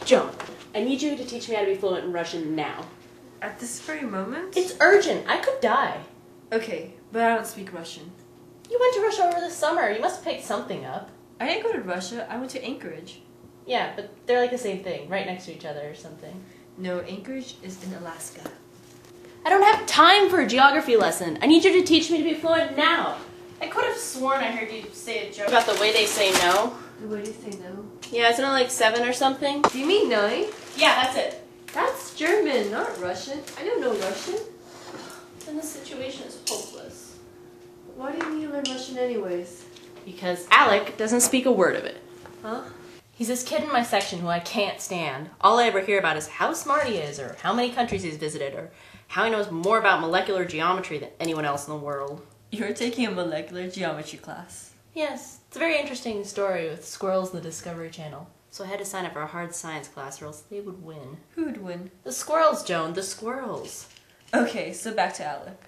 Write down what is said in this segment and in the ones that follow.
Joan, I need you to teach me how to be fluent in Russian now. At this very moment? It's urgent. I could die. Okay, but I don't speak Russian. You went to Russia over the summer. You must have picked something up. I didn't go to Russia. I went to Anchorage. Yeah, but they're like the same thing, right next to each other or something. No, Anchorage is in Alaska. I don't have time for a geography lesson. I need you to teach me to be fluent now. I could have sworn I heard you say a joke about the way they say no. The way you say no? Yeah, isn't it like 7 or something? Do you mean 9? Yeah, that's it. That's German, not Russian. I don't know Russian. Then the situation is hopeless. Why do you need to learn Russian anyways? Because Alec doesn't speak a word of it. Huh? He's this kid in my section who I can't stand. All I ever hear about is how smart he is, or how many countries he's visited, or how he knows more about molecular geometry than anyone else in the world. You're taking a molecular geometry class. Yes, it's a very interesting story with squirrels in the Discovery Channel. So I had to sign up for a hard science class or else they would win. Who would win? The squirrels, Joan, the squirrels. Okay, so back to Alec.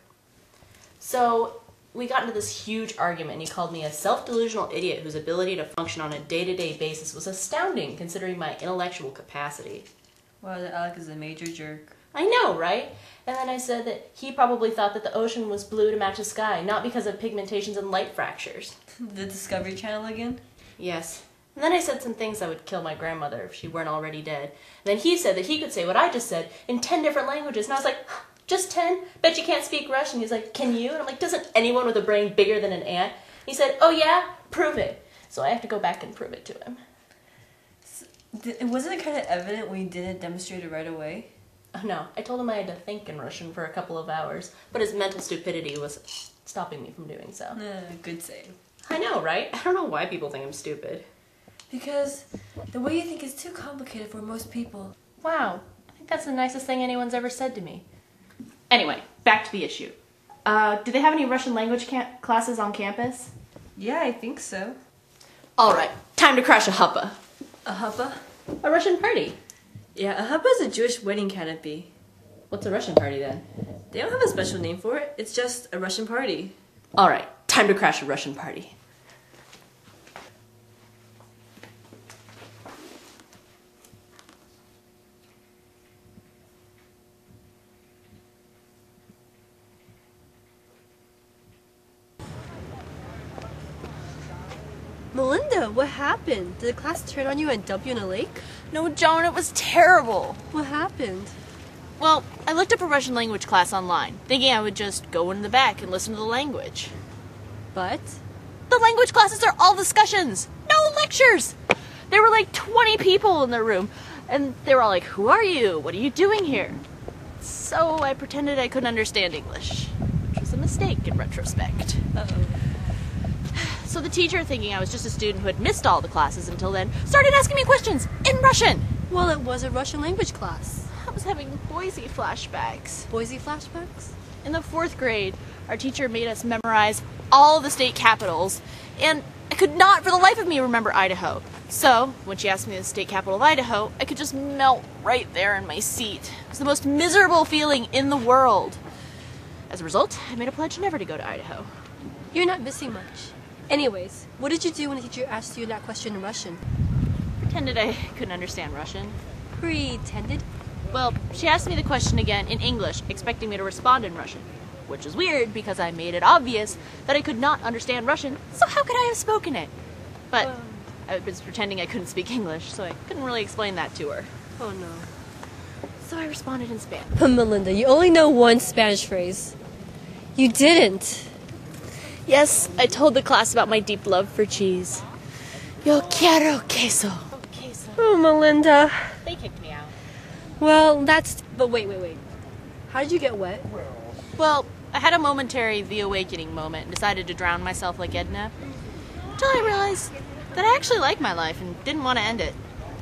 So we got into this huge argument and he called me a self-delusional idiot whose ability to function on a day-to-day basis was astounding considering my intellectual capacity. Wow, that Alec is a major jerk. I know, right? And then I said that he probably thought that the ocean was blue to match the sky, not because of pigmentations and light fractures. The Discovery Channel again? Yes. And then I said some things that would kill my grandmother if she weren't already dead. And then he said that he could say what I just said in 10 different languages. And I was like, just 10? Bet you can't speak Russian. He's like, can you? And I'm like, doesn't anyone with a brain bigger than an ant? He said, oh yeah? Prove it. So I have to go back and prove it to him. Wasn't it kind of evident when you didn't demonstrate it right away? Oh, no, I told him I had to think in Russian for a couple of hours, but his mental stupidity was stopping me from doing so. Good save. I know, right? I don't know why people think I'm stupid. Because the way you think is too complicated for most people. Wow, I think that's the nicest thing anyone's ever said to me. Anyway, back to the issue. Do they have any Russian language classes on campus? Yeah, I think so. Alright, time to crash a huppa. A huppa? A Russian party. Yeah, a huppa is a Jewish wedding canopy. What's a Russian party then? They don't have a special name for it. It's just a Russian party. Alright, time to crash a Russian party. Melinda, what happened? Did the class turn on you and dump you in a lake? No, Joan, it was terrible. What happened? Well, I looked up a Russian language class online, thinking I would just go in the back and listen to the language. But? The language classes are all discussions, no lectures. There were like 20 people in the room, and they were all like, who are you? What are you doing here? So I pretended I couldn't understand English, which was a mistake in retrospect. Uh-oh. So the teacher, thinking I was just a student who had missed all the classes until then, started asking me questions in Russian. Well, it was a Russian language class. I was having Boise flashbacks. Boise flashbacks? In the 4th grade, our teacher made us memorize all the state capitals, and I could not for the life of me remember Idaho. So, when she asked me the state capital of Idaho, I could just melt right there in my seat. It was the most miserable feeling in the world. As a result, I made a pledge never to go to Idaho. You're not missing much. Anyways, what did you do when the teacher asked you that question in Russian? Pretended I couldn't understand Russian. Pretended? Well, she asked me the question again in English, expecting me to respond in Russian. Which is weird, because I made it obvious that I could not understand Russian, so how could I have spoken it? But I was pretending I couldn't speak English, so I couldn't really explain that to her. Oh no. So I responded in Spanish. Melinda, you only know one Spanish phrase. You didn't. Yes, I told the class about my deep love for cheese. Yo quiero queso. Oh, queso. Oh, Melinda. They kicked me out. Well, that's... But wait. How did you get wet? Well, I had a momentary The Awakening moment and decided to drown myself like Edna. Until I realized that I actually liked my life and didn't want to end it.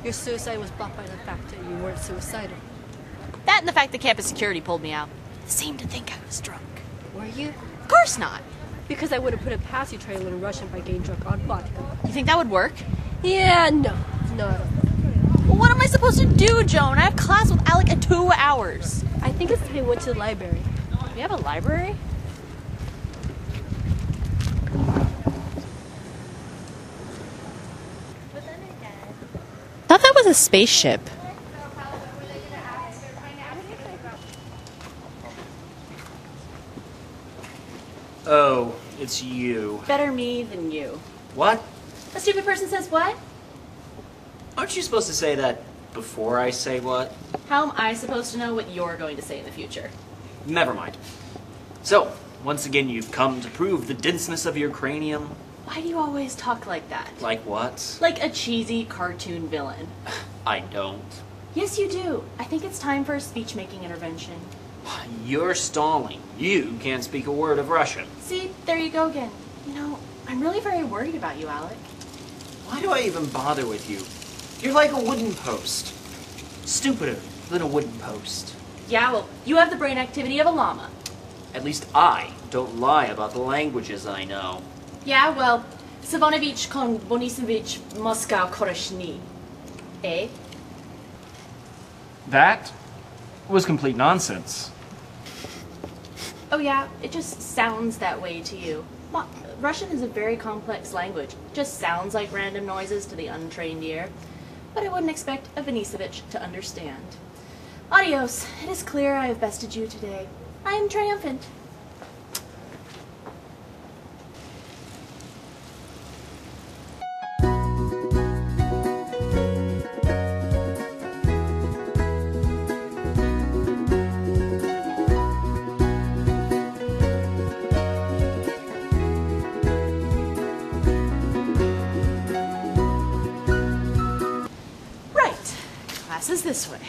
Your suicide was blocked by the fact that you weren't suicidal. That and the fact that campus security pulled me out. They seemed to think I was drunk. Were you? Of course not. Because I would have put it past you trying to learn Russian by getting drunk on vodka. You think that would work? Yeah, no. Well, what am I supposed to do, Joan? I have class with Alec in 2 hours. I think it's time we went to the library. We have a library? Thought that was a spaceship. it's you. Better me than you. What? A stupid person says what? Aren't you supposed to say that before I say what? How am I supposed to know what you're going to say in the future? Never mind. So, once again you've come to prove the denseness of your cranium. Why do you always talk like that? Like what? Like a cheesy cartoon villain. I don't. Yes, you do. I think it's time for a speech-making intervention. You're stalling. You can't speak a word of Russian. See, there you go again. You know, I'm really very worried about you, Alec. Why do I even bother with you? You're like a wooden post. Stupider than a wooden post. Yeah, well, you have the brain activity of a llama. At least I don't lie about the languages I know. Yeah, well, Savanovich kon Bonisovich Moscow Koreshny. Eh? That was complete nonsense. Oh yeah, it just sounds that way to you. Russian is a very complex language. It just sounds like random noises to the untrained ear. But I wouldn't expect a Bonisovich to understand. Adios. It is clear I have bested you today. I am triumphant. Right. Class is this way.